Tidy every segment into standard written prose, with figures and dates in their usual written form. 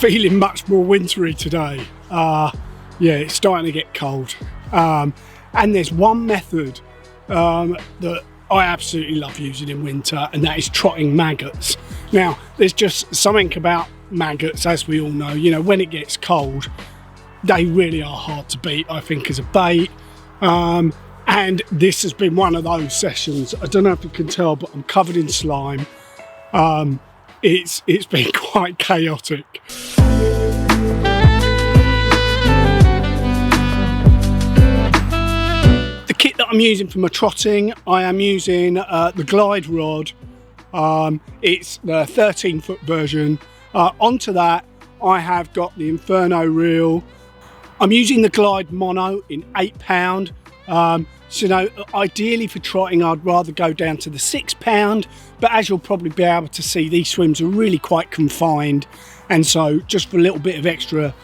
feeling much more wintry today. Yeah, it's starting to get cold. And there's one method that I absolutely love using in winter, and that is trotting maggots. Now, there's just something about maggots, as we all know, you know, when it gets cold, they really are hard to beat, I think, as a bait. And this has been one of those sessions. I don't know if you can tell, but I'm covered in slime. It's been quite chaotic. The kit that I'm using for my trotting, I am using the glide rod. It's the 13-foot version. Onto that, I have got the Inferno reel. I'm using the glide mono in 8 pound. So, you know, ideally for trotting, I'd rather go down to the 6 pound, but as you'll probably be able to see, these swims are really quite confined. And so just for a little bit of extra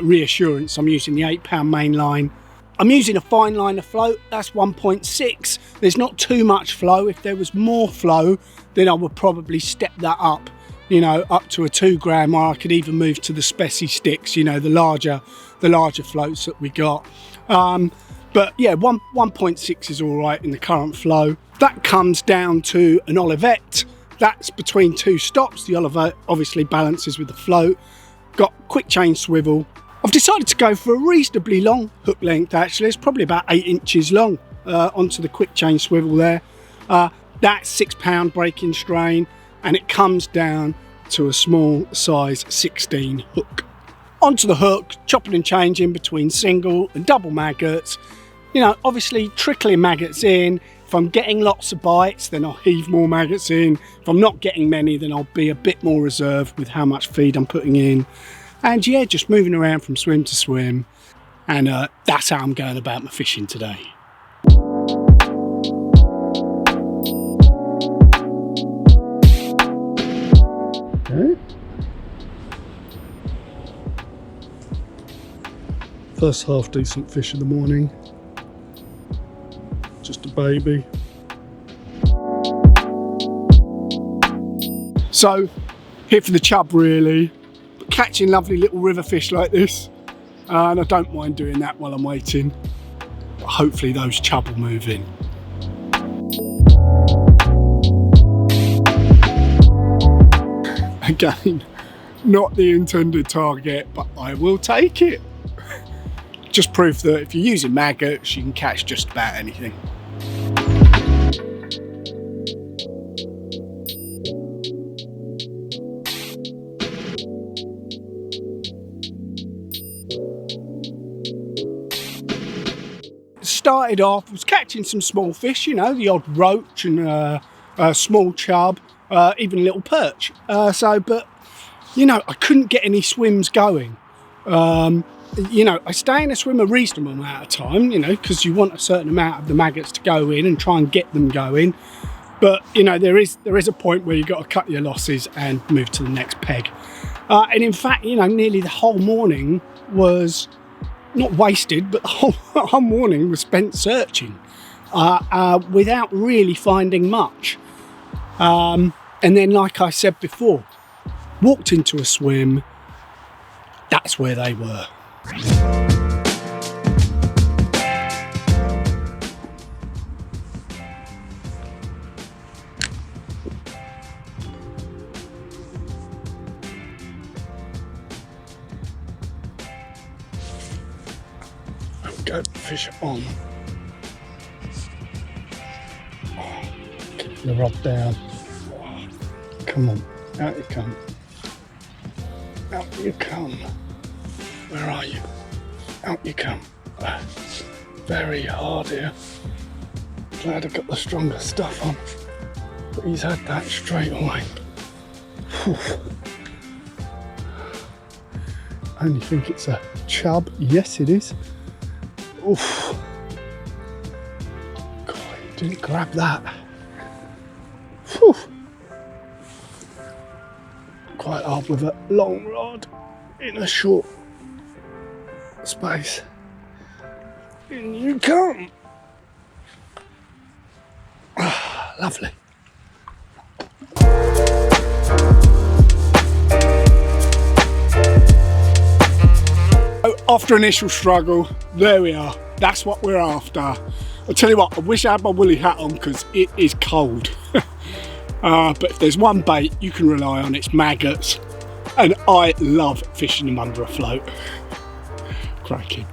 reassurance, I'm using the 8 pound main line. I'm using a fine liner float, that's 1.6. There's not too much flow. If there was more flow, then I would probably step that up, you know, up to a 2 gram, or I could even move to the Speci sticks, you know, the larger floats that we got. But yeah, 1.6 is all right in the current flow. That comes down to an olivette. That's between 2 stops. The olivette obviously balances with the float. Got quick chain swivel. I've decided to go for a reasonably long hook length, actually. It's probably about 8 inches long onto the quick chain swivel there. That's 6 pound breaking strain, and it comes down to a small size 16 hook. Onto the hook, chopping and changing between single and double maggots. You know, obviously trickling maggots in. If I'm getting lots of bites, then I'll heave more maggots in. If I'm not getting many, then I'll be a bit more reserved with how much feed I'm putting in. And yeah, just moving around from swim to swim. And that's how I'm going about my fishing today. Okay. First half decent fish of the morning. Just a baby. So, here for the chub really. But catching lovely little river fish like this. And I don't mind doing that while I'm waiting. But hopefully those chub will move in. Again, not the intended target, but I will take it. Just proof that if you're using maggots, you can catch just about anything. Started off, was catching some small fish, you know, the odd roach and a small chub, even a little perch. But, you know, I couldn't get any swims going. You know, I stay in a swim a reasonable amount of time, you know, because you want a certain amount of the maggots to go in and try and get them going. But, you know, there is a point where you've got to cut your losses and move to the next peg. And in fact, you know, nearly the whole morning was not wasted, but the whole morning was spent searching without really finding much. And then, like I said before, walked into a swim, that's where they were. Go fish on. Keep the rod down. Come on, out you come. Out you come. Where are you? Out you come. Very hard here. Glad I got the stronger stuff on. But he's had that straight away. Whew. I only think it's a chub. Yes, it is. Oof. God, you didn't grab that. Whew. Quite hard with a long rod in a short space. In you come. Ah, lovely. So after initial struggle, there we are. That's what we're after. I'll tell you what, I wish I had my woolly hat on because it is cold. But if there's one bait you can rely on, it's maggots. And I love fishing them under a float. Cracking.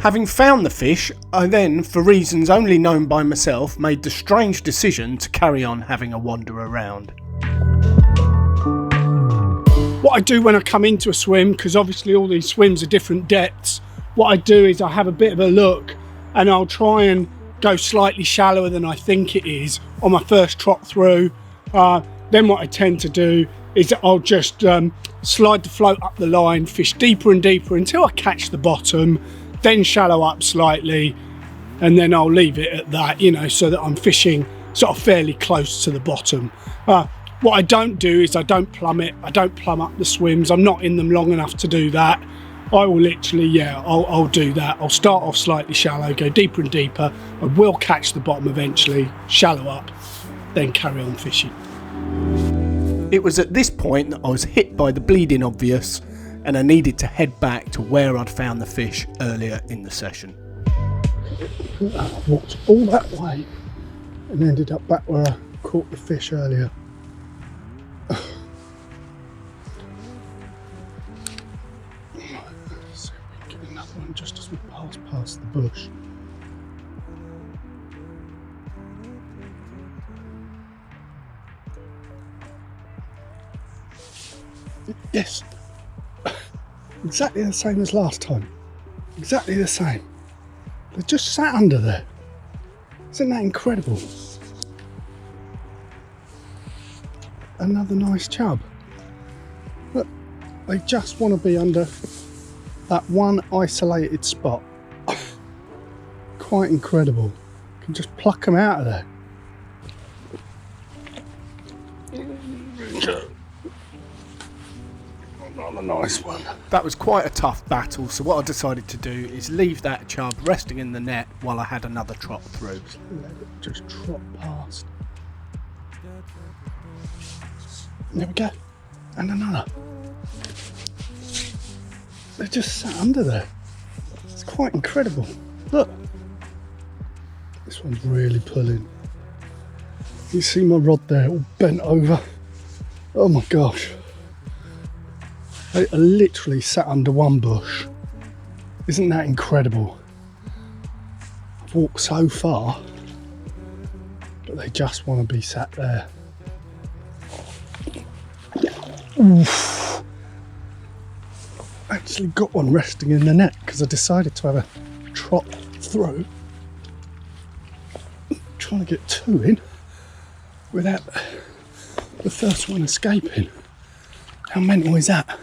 Having found the fish, I then, for reasons only known by myself, made the strange decision to carry on having a wander around. What I do when I come into a swim, because obviously all these swims are different depths, what I do is I have a bit of a look and I'll try and go slightly shallower than I think it is on my first trot through. Then what I tend to do is I'll just slide the float up the line, fish deeper and deeper until I catch the bottom, then shallow up slightly, and then I'll leave it at that, you know, so that I'm fishing sort of fairly close to the bottom. What I don't do is I don't plummet, I don't plumb up the swims, I'm not in them long enough to do that. I will literally, I'll do that. I'll start off slightly shallow, go deeper and deeper, I will catch the bottom eventually, shallow up, then carry on fishing. It was at this point that I was hit by the bleeding obvious and I needed to head back to where I'd found the fish earlier in the session. I walked all that way and ended up back where I caught the fish earlier. See if we can get another one just as we pass past the bush. Yes, exactly the same as last time. Exactly the same. They just sat under there. Isn't that incredible? Another nice chub. Look, they just want to be under that one isolated spot. Quite incredible. You can just pluck them out of there. Another nice one. That was quite a tough battle, so what I decided to do is leave that chub resting in the net while I had another trot through. Let it just trot past. There we go. And another. They just sat under there. It's quite incredible. Look. This one's really pulling. You see my rod there all bent over. Oh my gosh. They literally sat under one bush. Isn't that incredible? I've walked so far, but they just want to be sat there. Oof. Actually got one resting in the net because I decided to have a trot through. Trying to get two in without the first one escaping. How mental is that?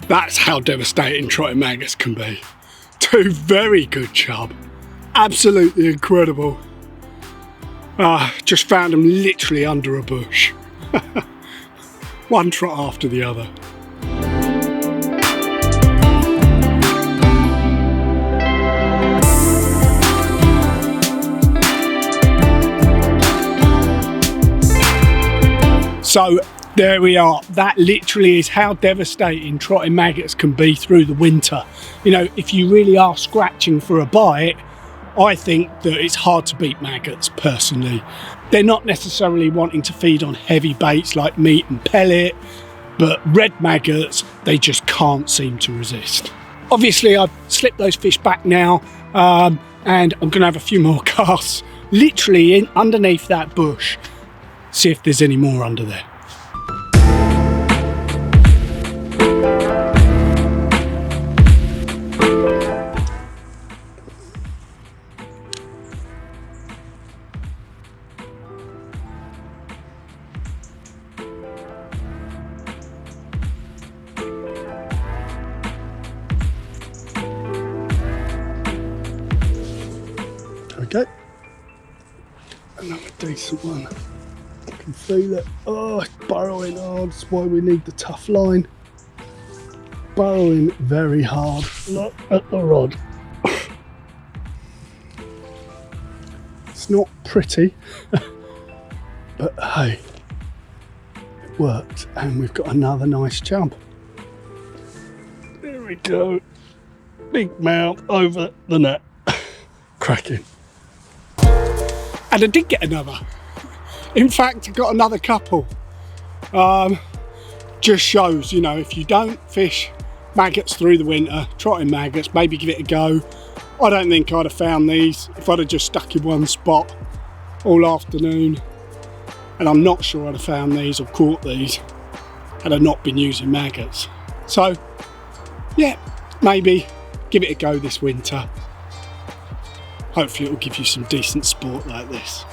That's how devastating trotting maggots can be. Two very good chub. Absolutely incredible. Just found them literally under a bush. One trot after the other. So there we are. That literally is how devastating trotting maggots can be through the winter. You know, if you really are scratching for a bite, I think that it's hard to beat maggots personally. They're not necessarily wanting to feed on heavy baits like meat and pellet, but red maggots, they just can't seem to resist. Obviously I've slipped those fish back now, and I'm gonna have a few more casts literally underneath that bush. See if there's any more under there. Okay, another decent one. I can feel it. Oh, it's burrowing hard. That's why we need the tough line. Burrowing very hard. Look at the rod. It's not pretty, but hey, it worked, and we've got another nice chub. There we go. Big mouth over the net. Cracking. And I did get another. In fact, I got another couple. Just shows, you know, if you don't fish maggots through the winter, trotting maggots, maybe give it a go. I don't think I'd have found these if I'd have just stuck in one spot all afternoon. And I'm not sure I'd have found these or caught these had I not been using maggots. So, yeah, maybe give it a go this winter. Hopefully it will give you some decent sport like this.